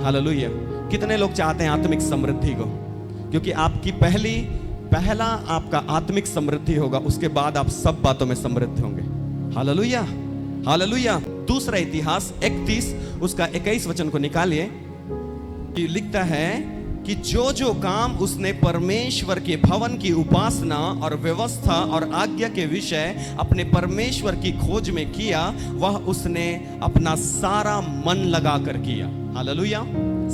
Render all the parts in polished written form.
Hallelujah. कितने लोग चाहते हैं आत्मिक समृद्धि को? क्योंकि आपकी पहला आपका आत्मिक समृद्धि होगा, उसके बाद आप सब बातों में समृद्ध होंगे। Hallelujah, hallelujah. दूसरा इतिहास 31 उसका 21 वचन को निकालिए, कि लिखता है कि जो जो काम उसने परमेश्वर के भवन की उपासना और व्यवस्था और आज्ञा के विषय अपने परमेश्वर की खोज में किया, वह उसने अपना सारा मन लगाकर किया। हालेलुया,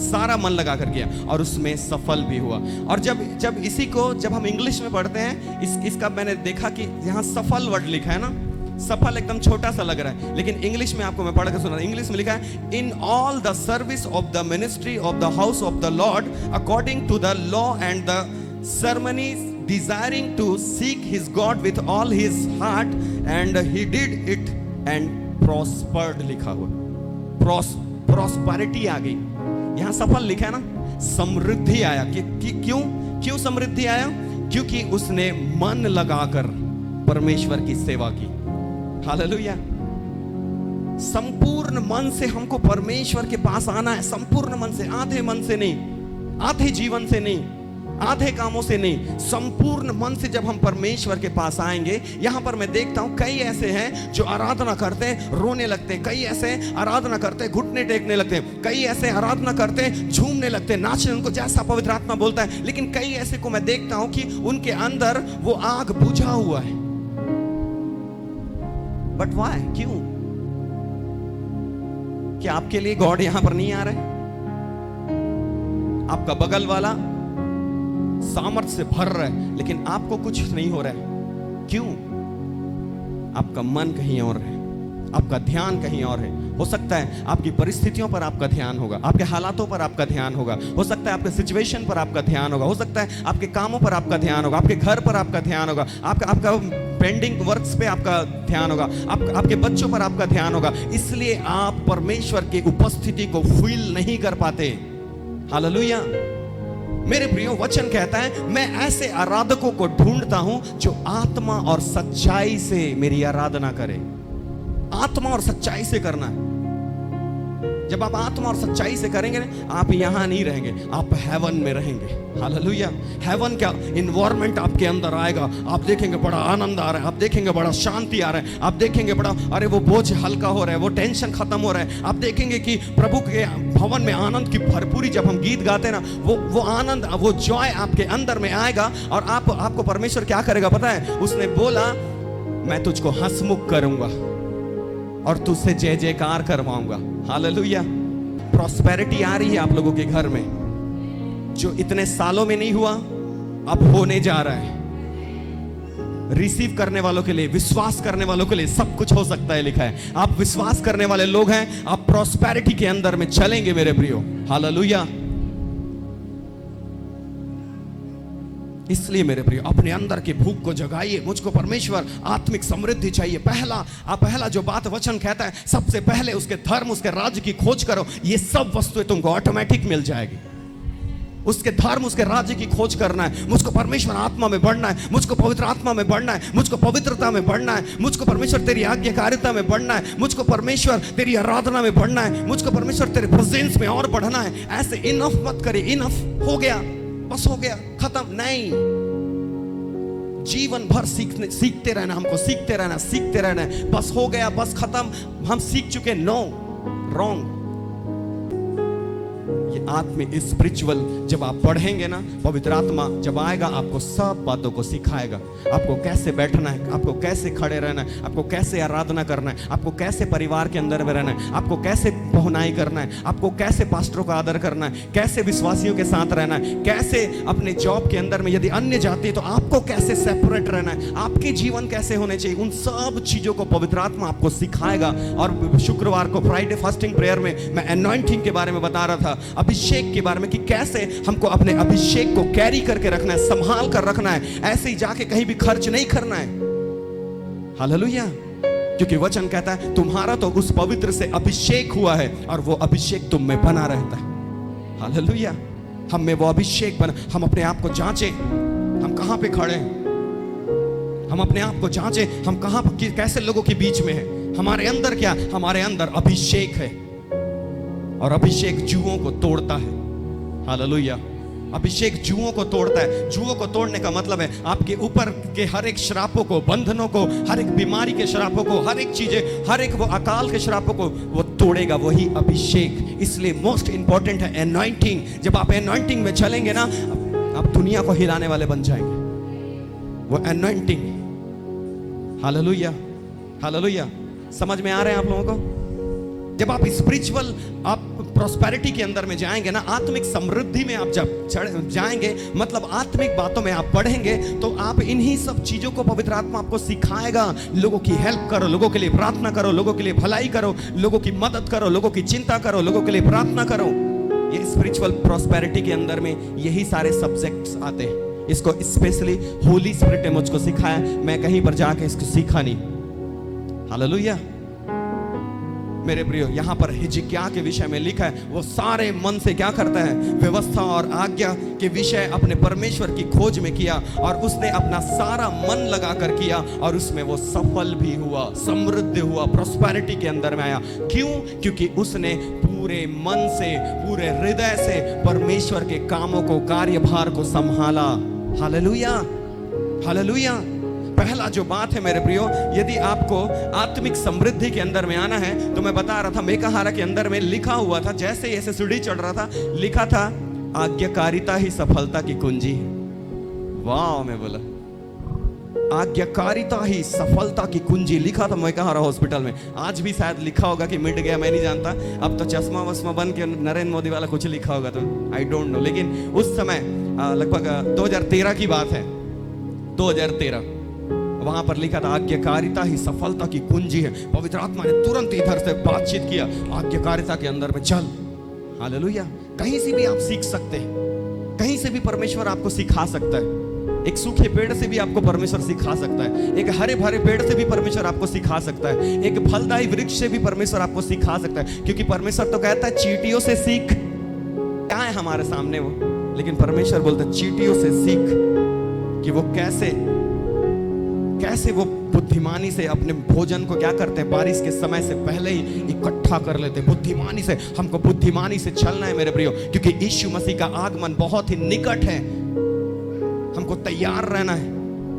सारा मन लगाकर किया और उसमें सफल भी हुआ। और जब इसी को जब हम इंग्लिश में पढ़ते हैं, इसका मैंने देखा कि यहाँ सफल वर्ड लिखा है ना, सफल एकदम छोटा सा लग रहा है, लेकिन इंग्लिश में आपको मैं पढ़ के सुना। इंग्लिश में लिखा है, in all the service of the ministry of the house of the Lord according to the law and the ceremonies, desiring to seek his God with all his heart and he did it and prospered लिखा हुआ। Prosperity आ गई, यहां सफल लिखा है ना, समृद्धि आया। क्यों समृद्धि आया? क्योंकि उसने मन लगाकर परमेश्वर की सेवा की। हालेलुया। संपूर्ण मन से हमको परमेश्वर के पास आना है, संपूर्ण मन से, आधे मन से नहीं, आधे जीवन से नहीं, आधे कामों से नहीं, संपूर्ण मन से जब हम परमेश्वर के पास आएंगे। यहां पर मैं देखता हूं कई ऐसे हैं जो आराधना करते हैं रोने लगते हैं, कई ऐसे आराधना करते हैं घुटने टेकने लगते हैं, कई ऐसे आराधना करते हैं झूमने लगते हैं, नाचने, उनको जैसा पवित्र आत्मा बोलता है। लेकिन कई ऐसे को मैं देखता हूं कि उनके अंदर वो आग बुझा हुआ है। But why? क्यों? क्या आपके लिए गॉड यहां पर नहीं आ रहा है? आपका बगल वाला सामर्थ्य से भर रहा है, लेकिन आपको कुछ नहीं हो रहा है। क्यों? आपका मन कहीं और है, आपका ध्यान कहीं और है। हो सकता है आपकी परिस्थितियों पर आपका ध्यान होगा, आपके हालातों पर आपका ध्यान होगा, हो सकता है आपके सिचुएशन पर आपका ध्यान होगा, हो सकता है आपके कामों पर आपका ध्यान होगा, आपके घर पर आपका ध्यान होगा, आपका पेंडिंग वर्क्स पे आपका ध्यान होगा, आपके बच्चों पर आपका ध्यान होगा। इसलिए आप परमेश्वर की उपस्थिति को फील नहीं कर पाते। हालेलुया। मेरे प्रियो, वचन कहता है, मैं ऐसे आराधकों को ढूंढता हूं जो आत्मा और सच्चाई से मेरी आराधना करे। आत्मा और सच्चाई से करना है। जब आप आत्मा और सच्चाई से करेंगे ना, आप यहां नहीं रहेंगे, आप हेवन में रहेंगे। हालेलुया। हेवन का इन्वायरमेंट आपके अंदर आएगा। आप देखेंगे बड़ा आनंद आ रहा है, आप देखेंगे बड़ा शांति आ रहा है, आप देखेंगे बड़ा, अरे वो बोझ हल्का हो रहा है, वो टेंशन खत्म हो रहा है। आप देखेंगे कि प्रभु के भवन में आनंद की भरपूरी, जब हम गीत गाते हैं ना, वो आनंद, वो जॉय आपके अंदर में आएगा। और आपको परमेश्वर क्या करेगा पता है? उसने बोला, मैं तुझको हंसमुख करूंगा और तुझसे जय जयकार करवाऊंगा। हालेलुया। प्रॉस्पेरिटी आ रही है आप लोगों के घर में, जो इतने सालों में नहीं हुआ, अब होने जा रहा है। रिसीव करने वालों के लिए, विश्वास करने वालों के लिए सब कुछ हो सकता है लिखा है। आप विश्वास करने वाले लोग हैं, आप प्रॉस्पेरिटी के अंदर में चलेंगे मेरे प्रियो। हालेलुया। इसलिए मेरे प्रिय, अपने अंदर की भूख को जगाइए। मुझको परमेश्वर आत्मिक समृद्धि चाहिए। पहला जो बात वचन कहता है, सबसे पहले उसके धर्म, उसके राज्य की खोज करो, ये सब वस्तुएं तुमको ऑटोमेटिक मिल जाएगी। उसके धर्म, उसके राज्य की खोज करना है। मुझको परमेश्वर आत्मा में बढ़ना है, मुझको पवित्र आत्मा में बढ़ना है, मुझको पवित्रता में बढ़ना है, मुझको परमेश्वर तेरी आज्ञाकारिता में बढ़ना है, मुझको परमेश्वर तेरी आराधना में बढ़ना है, मुझको परमेश्वर तेरे प्रेजेंस में और बढ़ना है। ऐसे इनफ मत करिए, इनफ हो गया, बस हो गया, खत्म नहीं। जीवन भर सीखते रहना, हमको सीखते रहना है। बस हो गया, बस खत्म, हम सीख चुके। No, wrong. ये आत्मिक स्पिरिचुअल जब आप पढ़ेंगे ना, पवित्र आत्मा जब आएगा, आपको सब बातों को सिखाएगा। आपको कैसे बैठना है, आपको कैसे खड़े रहना है, आपको कैसे आराधना करना है, आपको कैसे परिवार के अंदर में रहना है, आपको कैसे पहुनाई करना है, आपको कैसे पास्टरों का आदर करना है, कैसे विश्वासियों के साथ रहना है, कैसे अपने जॉब के अंदर में यदि अन्य जाति है तो आपको कैसे सेपरेट रहना है, आपके जीवन कैसे होने चाहिए। उन सब चीजों को पवित्र आत्मा आपको सिखाएगा। और शुक्रवार को फ्राइडे फास्टिंग प्रेयर में मैं अनॉइंटिंग के बारे में बता रहा था, अभिषेक के बारे में, कि कैसे हमको अपने अभिषेक को कैरी करके रखना है, संभाल कर रखना है। ऐसे ही जाके कहीं भी खर्च नहीं करना है। हालेलुया। क्योंकि वचन कहता है, तुम्हारा तो उस पवित्र से अभिषेक हुआ है और वो अभिषेक तुम में बना रहता है। हालेलुया। हम में वो अभिषेक बना। हम अपने आप को जांचें, हम कहां पे खड़े हैं। हम अपने आप को जांचें, हम कहां, कैसे लोगों के बीच में हैं। हमारे अंदर क्या? हमारे अंदर अभिषेक है। और अभिषेक जुओं को तोड़ता है। हालेलुया। अभिषेक जुओं को तोड़ता है। जुओं को तोड़ने का मतलब है आपके ऊपर के हर एक श्रापों को, बंधनों को, हर एक बीमारी के श्रापों को, हर एक चीजें, हर एक वो अकाल के श्रापों को वो तोड़ेगा, वही अभिषेक। इसलिए मोस्ट इंपॉर्टेंट है एनॉइंटिंग। जब आप एनॉइंटिंग में चलेंगे ना, आप दुनिया को हिलाने वाले बन जाएंगे। वो एनॉइंटिंग। Hallelujah, hallelujah. समझ में आ रहे हैं आप लोगों को? जब आप स्पिरिचुअल, आप प्रॉस्पेरिटी के अंदर में जाएंगे ना, आत्मिक समृद्धि में आप जब जाएंगे, मतलब आत्मिक बातों में आप बढ़ेंगे, तो आप इन्हीं सब चीजों को पवित्र आत्मा आपको सिखाएगा। लोगों की हेल्प करो, लोगों के लिए प्रार्थना करो, लोगों के लिए भलाई करो, लोगों की मदद करो, लोगों की चिंता करो, लोगों के लिए प्रार्थना करो। ये स्पिरिचुअल प्रॉस्पेरिटी के अंदर में यही सारे सब्जेक्ट्स आते हैं। इसको स्पेशली होली स्पिरिट ने मुझको सिखाया, मैं कहीं पर जाके इसको सीखा नहीं। हालेलुया। मेरे प्रियो, यहां पर हिजकिय्याह के विषय में लिखा है, वो सारे मन से क्या करता है, व्यवस्था और आज्ञा के विषय अपने परमेश्वर की खोज में किया, और उसने अपना सारा मन लगाकर किया, और उसमें वो सफल भी हुआ, समृद्ध हुआ, प्रॉस्पेरिटी के अंदर में आया। क्यों? क्योंकि उसने पूरे मन से, पूरे हृदय से परमेश्वर के कामों को, कार्यभार को संभाला। Hallelujah, hallelujah. पहला जो बात है मेरे प्रियो, यदि आपको आत्मिक समृद्धि के अंदर में आना है, तो मैं बता रहा था मेकाहारा के अंदर में लिखा हुआ था, जैसे ऐसे सीढ़ी चढ़ रहा था, लिखा था आज्ञाकारिता ही सफलता की कुंजी है। वाह, मैं बोला आज्ञाकारिता ही सफलता की कुंजी, लिखा था मेकाहारा हॉस्पिटल में। आज भी शायद लिखा होगा कि मिट गया, मैं नहीं जानता। अब तो चश्मा वस्मा बन के नरेंद्र मोदी वाला कुछ लिखा होगा, तो आई डोंट नो। लेकिन उस समय लगभग 2013 की बात है, 2013, वहां पर लिखा था आज्ञाकारिता ही सफलता की कुंजी है। पवित्र आत्मा ने तुरंत इधर से बातचीत किया, आज्ञाकारिता के अंदर में चल। हालेलुया। कहीं से भी आप सीख सकते हैं, कहीं से भी परमेश्वर आपको सिखा सकता है। एक सूखे पेड़ से भी आपको परमेश्वर सिखा सकता है, एक हरे भरे पेड़ से भी परमेश्वर आपको सिखा सकता है, एक फलदायी वृक्ष से भी परमेश्वर आपको सिखा सकता है। क्योंकि परमेश्वर तो कहता है चींटियों से सीख, क्या है हमारे सामने वो, लेकिन परमेश्वर बोलता है चींटियों से सीख कि वो कैसे वो बुद्धिमानी से अपने भोजन को क्या करते हैं, बारिश के समय से पहले ही इकट्ठा कर लेते हैं। बुद्धिमानी से, हमको बुद्धिमानी से चलना है मेरे प्रियो, क्योंकि यीशु मसीह का आगमन बहुत ही निकट है। हमको तैयार रहना है।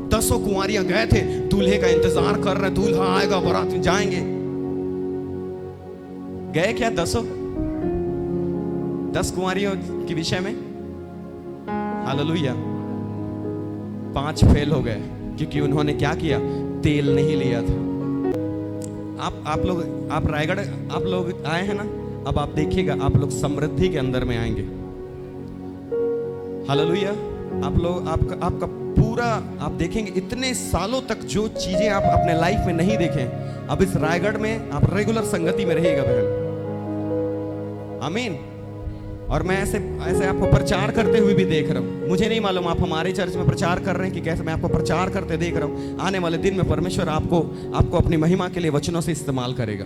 10 कुंवारियां गए थे, दूल्हे का इंतजार कर रहे, दूल्हा आएगा, बारात में जाएंगे। गए क्या 10 कुंवारियों के विषय में? हालेलुया। 5 फेल हो गए, क्योंकि उन्होंने क्या किया, तेल नहीं लिया था। आप रायगढ़ आप लोग आए हैं ना, अब आप देखिएगा, आप लोग समृद्धि के अंदर में आएंगे। हालेलुया। आप लोग आपका पूरा आप देखेंगे, इतने सालों तक जो चीजें आप अपने लाइफ में नहीं देखें, अब इस रायगढ़ में आप रेगुलर संगति में रहिएगा बहन। आमीन। और मैं ऐसे आपको प्रचार करते हुए भी देख रहा हूं। मुझे नहीं मालूम आप हमारे चर्च में प्रचार कर रहे हैं कि कैसे, मैं आपको प्रचार करते देख रहा हूं। आने वाले दिन में परमेश्वर आपको अपनी महिमा के लिए वचनों से इस्तेमाल करेगा।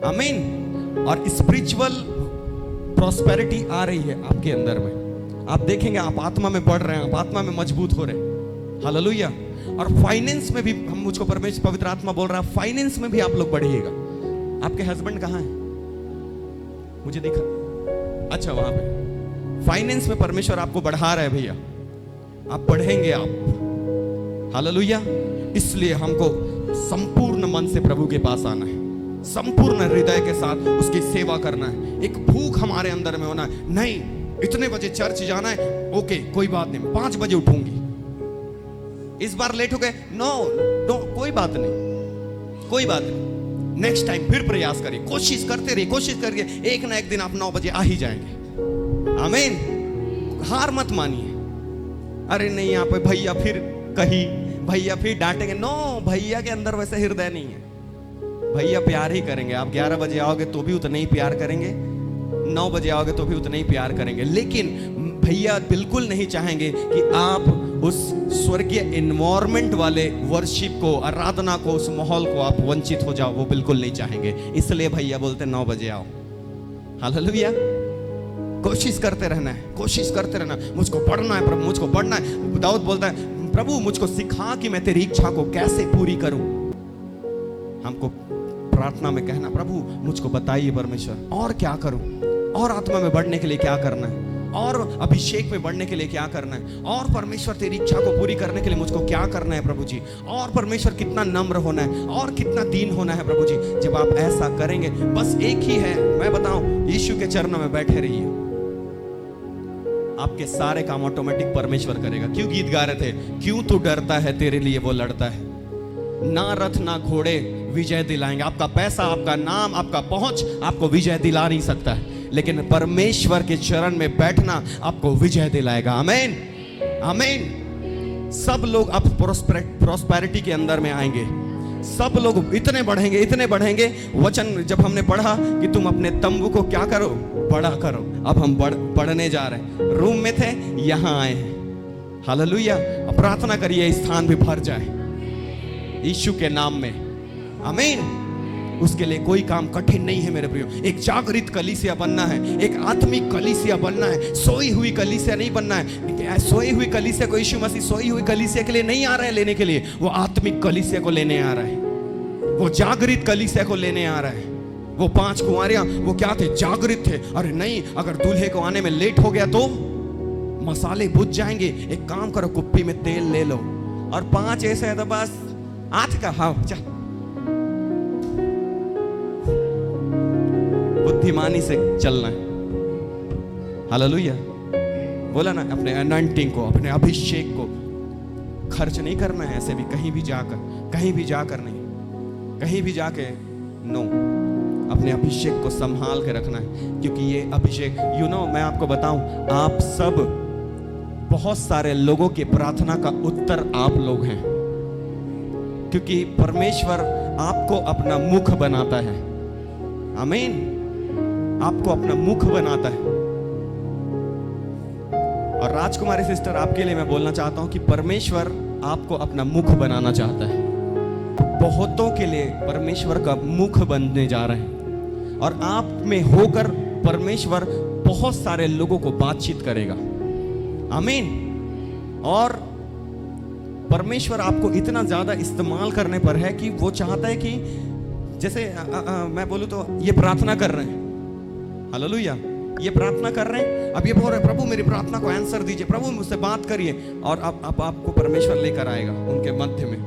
आमीन। और स्पिरिचुअल प्रॉस्पेरिटी आ रही है आपके अंदर में। आप देखेंगे आप आत्मा में बढ़ रहे हैं, आप आत्मा में मजबूत हो रहे हैं। हालेलुया। और फाइनेंस में भी मुझको परमेश्वर पवित्र आत्मा बोल रहा है, फाइनेंस में भी आप लोग बढ़िएगा। आपके हस्बैंड कहाँ है? मुझे दिखा, अच्छा वहां पे। फाइनेंस में परमेश्वर आपको बढ़ा रहा है भैया, आप बढ़ेंगे आप। हालेलुया। इसलिए हमको संपूर्ण मन से प्रभु के पास आना है, संपूर्ण हृदय के साथ उसकी सेवा करना है। एक भूख हमारे अंदर में होना है। नहीं, इतने बजे चर्च जाना है, ओके कोई बात नहीं, 5 बजे उठूंगी। इस बार लेट हो गए, नो कोई बात नहीं, कोई बात नहीं, नेक्स्ट टाइम फिर प्रयास करिए, कोशिश करते रहिए, कोशिश करिए, एक ना एक दिन आप 9 बजे आ ही जाएंगे। आमीन। हार मत मानिए। अरे नहीं, यहाँ पे भैया फिर भैया फिर डांटेंगे, नो, भैया के अंदर वैसे हृदय नहीं है। भैया प्यार ही करेंगे। आप 11 बजे आओगे तो भी उतना ही प्यार करेंगे, 9 बजे आओगे तो भी उतना ही प्यार करेंगे। लेकिन भैया बिल्कुल नहीं चाहेंगे कि आप उस स्वर्गीय एनवायरमेंट वाले वर्शिप को, आराधना को, उस माहौल को आप वंचित हो जाओ। वो बिल्कुल नहीं चाहेंगे। इसलिए भैया बोलते 9 बजे आओ। हालेलुया। कोशिश करते रहना है, कोशिश करते रहना। मुझको पढ़ना है प्रभु, मुझको पढ़ना है। दाऊद बोलता है, प्रभु मुझको सिखा कि मैं तेरी इच्छा को कैसे पूरी करूं। हमको प्रार्थना में कहना, प्रभु मुझको बताइए परमेश्वर, और क्या करूं, और आत्मा में बढ़ने के लिए क्या करना है, और अभिषेक में बढ़ने के लिए क्या करना है, और परमेश्वर तेरी इच्छा को पूरी करने के लिए मुझको क्या करना है प्रभु जी, और परमेश्वर कितना नम्र होना है, और कितना दीन होना है प्रभु जी। जब आप ऐसा करेंगे, बस एक ही है, मैं बताऊं, यीशु के चरणों में बैठे रहिए, आपके सारे काम ऑटोमेटिक परमेश्वर करेगा। क्यों गीत गा रहे थे, क्यों तू डरता है, तेरे लिए वो लड़ता है। ना रथ ना घोड़े विजय दिलाएंगे, आपका पैसा, आपका नाम, आपका पहुंच आपको विजय दिला नहीं सकता है, लेकिन परमेश्वर के चरण में बैठना आपको विजय दिलाएगा। आमीन, आमीन। सब लोग अब प्रोस्पेरिटी के अंदर में आएंगे, सब लोग इतने बढ़ेंगे, इतने बढ़ेंगे। वचन जब हमने पढ़ा कि तुम अपने तंबू को क्या करो, बड़ा करो, अब हम बढ़ने जा रहे हैं। रूम में थे, यहां आए हैं। हालेलुया। प्रार्थना करिए स्थान भी भर जाए यीशु के नाम में। आमीन। उसके लिए कोई काम कठिन नहीं है मेरे प्रियो। एक जागृत कलीसिया बनना है, एक आत्मिक कलीसिया बनना है, सोई हुई कलीसिया नहीं बनना है। सोई हुई कलीसिया को यीशु मसीह सोई हुई कलीसिया के लिए नहीं आ रहा है लेने के लिए, वो आत्मिक कलीसिया को लेने आ रहा है, वो जागृत कलीसिया को लेने आ रहा है। वो 5 कुंवारियां वो क्या थे, जागृत थे। अरे नहीं, अगर दूल्हे को आने में लेट हो गया तो मसाले बुझ जाएंगे। एक काम करो, कुप्पी में तेल ले लो, और 5 ऐसे है तो बस 8 का, हाँ चल, बुद्धिमानी से चलना है। हालेलुया। बोला ना, अपने अनॉइंटिंग को, अपने अभिषेक को खर्च नहीं करना है ऐसे भी, कहीं भी जाकर नहीं, कहीं भी जाके नो, अपने अभिषेक को संभाल के रखना है। क्योंकि ये अभिषेक, मैं आपको बताऊं, आप सब, बहुत सारे लोगों की प्रार्थना का उत्तर आप लोग हैं, क्योंकि परमेश्वर आपको अपना मुख बनाता है। आमीन। आपको अपना मुख बनाता है। और राजकुमारी सिस्टर, आपके लिए मैं बोलना चाहता हूं कि परमेश्वर आपको अपना मुख बनाना चाहता है। बहुतों के लिए परमेश्वर का मुख बनने जा रहे हैं, और आप में होकर परमेश्वर बहुत सारे लोगों को बातचीत करेगा। आमीन। और परमेश्वर आपको इतना ज्यादा इस्तेमाल करने पर है कि वो चाहता है कि जैसे मैं बोलूं तो ये प्रार्थना कर रहे हैं, हालेलुया, ये प्रार्थना कर रहे हैं, अब ये बोल रहे हैं प्रभु मेरी प्रार्थना को आंसर दीजिए, प्रभु मुझसे बात करिए, और अब आपको परमेश्वर लेकर आएगा उनके मध्य में।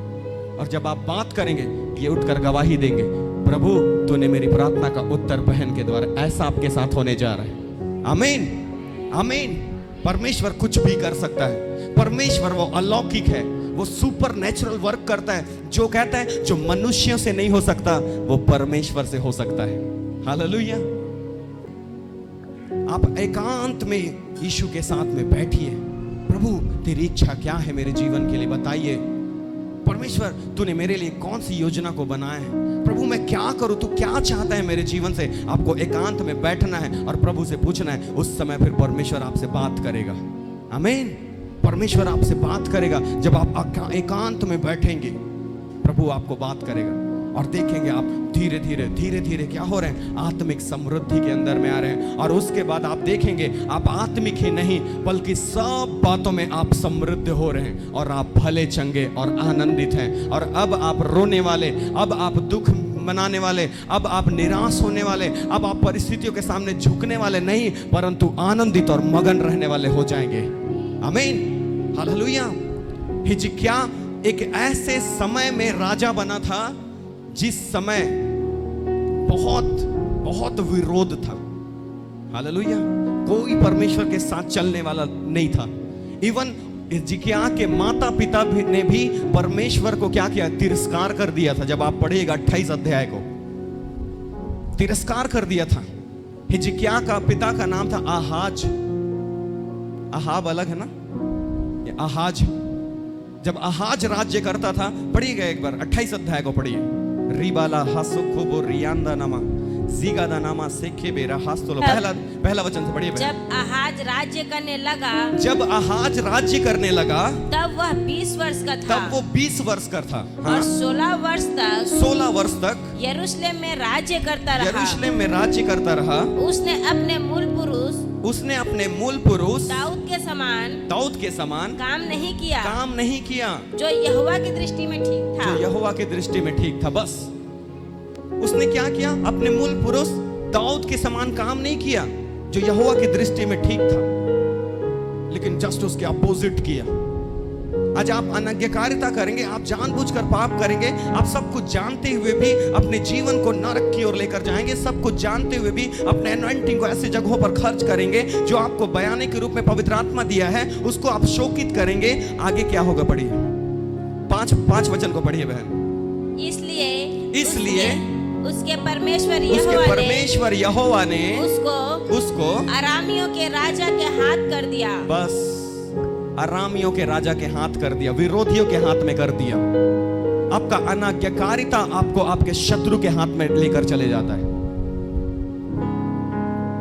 और जब आप बात करेंगे, ये उठकर गवाही देंगे, प्रभु तूने मेरी प्रार्थना का उत्तर बहन के द्वारा, ऐसा आपके साथ होने जा रहा है। आमीन, आमीन। परमेश्वर कुछ भी कर सकता है। परमेश्वर वो अलौकिक है, वो सुपर नेचुरल वर्क करता है। जो कहता है जो मनुष्यों से नहीं हो सकता, वो परमेश्वर से हो सकता है। हालेलुया। आप एकांत में यीशु के साथ में बैठिए, प्रभु तेरी इच्छा क्या है मेरे जीवन के लिए, बताइए। परमेश्वर तूने मेरे लिए कौन सी योजना को बनाया है, प्रभु मैं क्या करूं, तू क्या चाहता है मेरे जीवन से। आपको एकांत में बैठना है और प्रभु से पूछना है। उस समय फिर परमेश्वर आपसे बात करेगा। आमीन। परमेश्वर आपसे बात करेगा। जब आप एकांत में बैठेंगे, प्रभु आपको बात करेगा, और देखेंगे आप धीरे धीरे क्या हो रहे हैं, आत्मिक समृद्धि के अंदर में आ रहे हैं। और उसके बाद आप देखेंगे आप आत्मिक ही नहीं बल्कि सब बातों में आप समृद्ध हो रहे हैं, और आप भले चंगे और आनंदित हैं। और अब आप रोने वाले, अब आप दुख मनाने वाले, अब आप निराश होने वाले, अब आप परिस्थितियों के सामने झुकने वाले नहीं, परंतु आनंदित और मगन रहने वाले हो जाएंगे। आमीन, हालेलुया। हिजकिय्याह एक ऐसे समय में राजा बना था जिस समय बहुत विरोध था। हालेलुया। कोई परमेश्वर के साथ चलने वाला नहीं था। इवन हिजकिय्याह के माता पिता ने भी परमेश्वर को क्या किया, तिरस्कार कर दिया था। जब आप पढ़िएगा 28 अध्याय को, तिरस्कार कर दिया था। हिजकिय्याह का पिता का नाम था आहाज। आहाब अलग है ना, ये आहाज। जब आहाज राज्य करता था, पढ़िएगा एक बार 28 अध्याय को पढ़िए। रिबाला हासुखुबो रियांदा नामा जीगादा नामा सेखे बेरा हास्तोलो। पहला वचन से पढ़िए। जब आहाज राज्य करने लगा, जब आहाज राज्य करने लगा, तब वह 20 वर्ष का था। तब वो 20 वर्ष का था। हाँ? और 16 वर्ष तक यरूशलेम में राज्य करता रहा। उसने अपने मूल पुरुष दाऊद के समान काम नहीं किया, जो यहोवा की दृष्टि में ठीक था। बस उसने क्या किया, अपने मूल पुरुष दाऊद के समान काम नहीं किया। जो यहोवा की दृष्टि में ठीक था, लेकिन जस्ट उसके अपोजिट किया। आज आप अनाज्ञाकारिता करेंगे, आप जानबूझकर पाप करेंगे, आप सब कुछ जानते हुए भी अपने जीवन को नरक की ओर लेकर जाएंगे, सब कुछ जानते हुए भी अपने एनॉइंटिंग को ऐसे जगहों पर खर्च करेंगे जो आपको बयाने के रूप में पवित्र आत्मा दिया है, उसको आप शोकित करेंगे। आगे क्या होगा? पढ़िए, पांच वचन को पढ़िए बहन। इसलिए उसके परमेश्वर यहोवा ने उसको अरामियों के राजा के हाथ कर दिया। बस अरामियों के राजा के हाथ कर दिया, विरोधियों के हाथ में कर दिया। आपका अनाज्ञाकारिता आपको आपके शत्रु के हाथ में लेकर चले जाता है।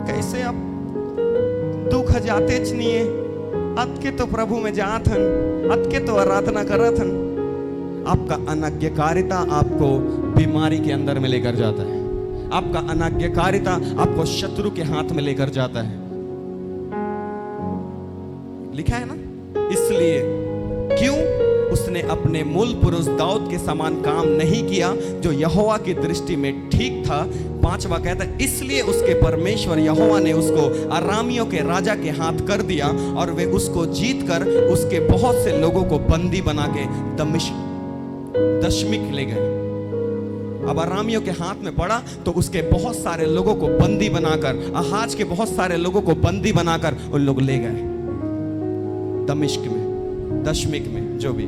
कैसे आप दुख जाते नहीं है, अत के तो प्रभु में जात हन, अत के तो आराधना करत हन। आपका अनाज्ञाकारिता आपको बीमारी के अंदर में लेकर जाता है। आपका अनाज्ञाकारिता आपको शत्रु के हाथ में लेकर जाता है। लिखा है ना, इसलिए क्यों उसने अपने मूल पुरुष दाऊद के समान काम नहीं किया जो यहोवा की दृष्टि में ठीक था। 5वां कहता है, इसलिए उसके परमेश्वर यहोवा ने उसको अरामियों के राजा के हाथ कर दिया और वे उसको जीतकर उसके बहुत से लोगों को बंदी बना के दशमिक ले गए। अब अरामियों के हाथ में पड़ा तो उसके बहुत सारे लोगों को बंदी बनाकर, आहाज के बहुत सारे लोगों को बंदी बनाकर उन लोग ले गए दशमिक में। जो भी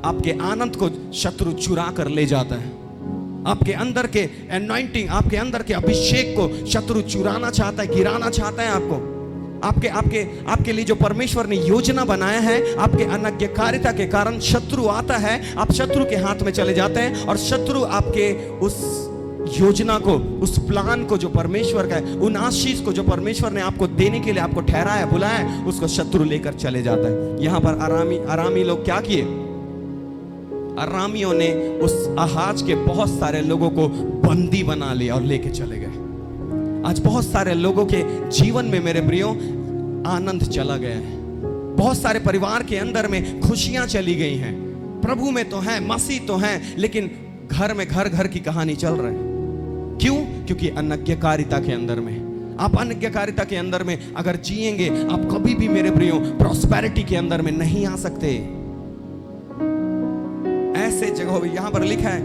आपके आनंद को शत्रु चुरा कर ले जाता है, आपके अंदर के एनॉइंटिंग, आपके अंदर के अभिषेक को शत्रु चुराना चाहता है, गिराना चाहता है आपको। आपके लिए जो परमेश्वर ने योजना बनाया है, आपके अनाज्ञाकारिता के कारण शत्रु आता है, आप शत्रु के हाथ में चले जाते हैं और शत्रु आपके उस योजना को, उस प्लान को जो परमेश्वर का है, उन आशीष को जो परमेश्वर ने आपको देने के लिए आपको ठहराया, बुलाया, उसको शत्रु लेकर चले जाता है। यहां पर अरामी लोग क्या किए? अरामियों ने उस आहाज के बहुत सारे लोगों को बंदी बना लिया और लेके चले गए। आज बहुत सारे लोगों के जीवन में मेरे प्रियो आनंद चला गया है। बहुत सारे परिवार के अंदर में खुशियां चली गई हैं। प्रभु में तो है, मसीह तो है, लेकिन घर में घर की कहानी चल रही है। क्यों? क्योंकि अनाज्ञाकारिता के अंदर में, आप अनाज्ञाकारिता के अंदर में अगर जिएंगे, आप कभी भी मेरे प्रियो प्रॉस्पेरिटी के अंदर में नहीं आ सकते। ऐसे जगहों में यहां पर लिखा है,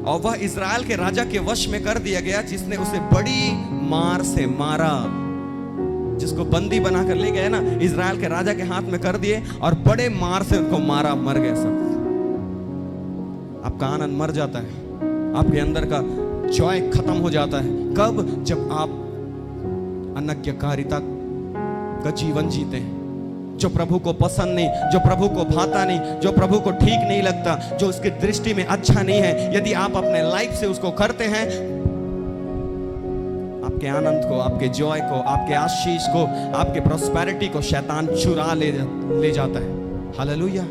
और वह इज़राइल के राजा के वश में कर दिया गया जिसने उसे बड़ी मार से मारा। जिसको बंदी बनाकर ले गए ना, इज़राइल के राजा के हाथ में कर दिए और बड़े मार से उनको मारा, मर गए सब। आपका आनंद मर जाता है, आपके अंदर का जॉय खत्म हो जाता है। कब? जब आप अनाज्ञाकारिता का जीवन जीते हैं, जो प्रभु को पसंद नहीं, जो प्रभु को भाता नहीं, जो प्रभु को ठीक नहीं लगता, जो उसकी दृष्टि में अच्छा नहीं है। यदि आप अपने लाइफ से उसको करते हैं, आपके आनंद को, आपके जॉय को, आपके आशीष को, आपके प्रॉस्पेरिटी को शैतान चुरा ले जाता है। हालेलुया।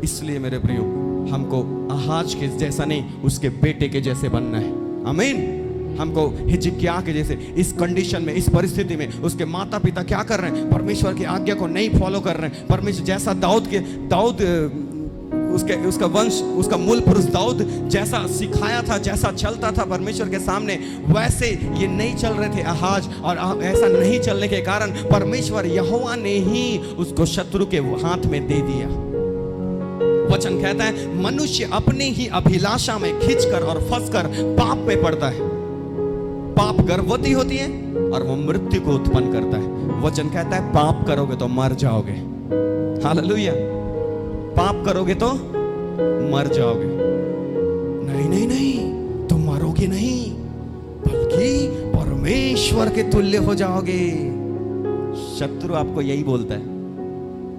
इसलिए मेरे प्रियो, हमको आहाज के जैसा नहीं, उसके बेटे के जैसे बनना है। आमीन। हमको हिजकिय्याह के जैसे इस कंडीशन में, इस परिस्थिति में, उसके माता पिता क्या कर रहे हैं? परमेश्वर की आज्ञा को नहीं फॉलो कर रहे हैं। परमेश्वर जैसा दाऊद उसका वंश, उसका मूल पुरुष दाऊद जैसा सिखाया था, जैसा चलता था परमेश्वर के सामने, वैसे ये नहीं चल रहे थे आहाज। और ऐसा नहीं चलने के कारण परमेश्वर यहोवा ने ही उसको शत्रु के हाथ में दे दिया। वचन कहता है, मनुष्य अपने ही अभिलाषा में खिंचकर और फंसकर पाप में पड़ता है। पाप गर्भवती होती है और वो मृत्यु को उत्पन्न करता है। वचन कहता है, पाप करोगे तो मर जाओगे। हालेलुया। पाप करोगे तो मर जाओगे। नहीं नहीं नहीं, तुम मरोगे नहीं, बल्कि परमेश्वर के तुल्य हो जाओगे। शत्रु आपको यही बोलता है,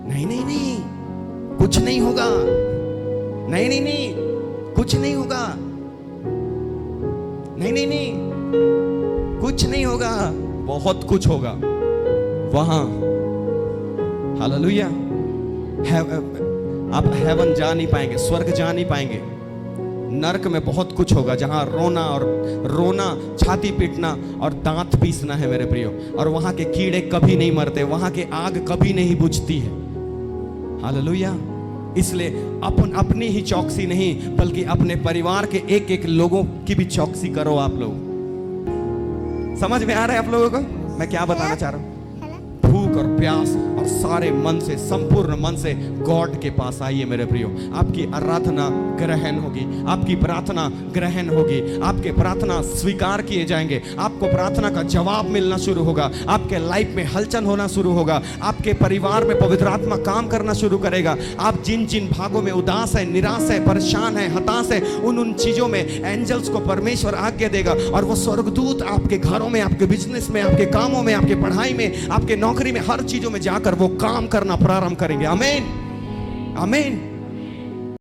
नहीं नहीं नहीं, कुछ नहीं होगा, नहीं नहीं नहीं, कुछ नहीं होगा, नहीं नहीं नहीं, कुछ नहीं होगा। बहुत कुछ होगा वहां। हालेलुया। आप हेवन जा नहीं पाएंगे, स्वर्ग जा नहीं पाएंगे। नरक में बहुत कुछ होगा, जहां रोना, छाती पीटना और दांत पीसना है मेरे प्रियो। और वहां के कीड़े कभी नहीं मरते, वहां के आग कभी नहीं बुझती है। हालेलुया। इसलिए अपनी ही चौकसी नहीं, बल्कि अपने परिवार के एक एक लोगों की भी चौकसी करो आप लोग। समझ में आ रहा है आप लोगों को मैं क्या बताना चाह रहा हूं? भूख और प्यास और सारे मन से, संपूर्ण मन से गॉड के पास आइए मेरे प्रियो। आपकी आराधना ग्रहण होगी, आपकी प्रार्थना ग्रहण होगी, आपके प्रार्थना स्वीकार किए जाएंगे, आपको प्रार्थना का जवाब मिलना शुरू होगा, आपके लाइफ में हलचल होना शुरू होगा, आपके परिवार में पवित्र आत्मा काम करना शुरू करेगा। आप जिन जिन भागों में उदास है, निराश है, परेशान है, हताश है, उन चीजों में एंजल्स को परमेश्वर आज्ञा देगा और वो स्वर्गदूत आपके घरों में, आपके बिजनेस में, आपके कामों में, आपके पढ़ाई में, आपके नौकरी में, हर चीजों में जाकर वो काम करना प्रारंभ करेंगे। आमीन, आमीन।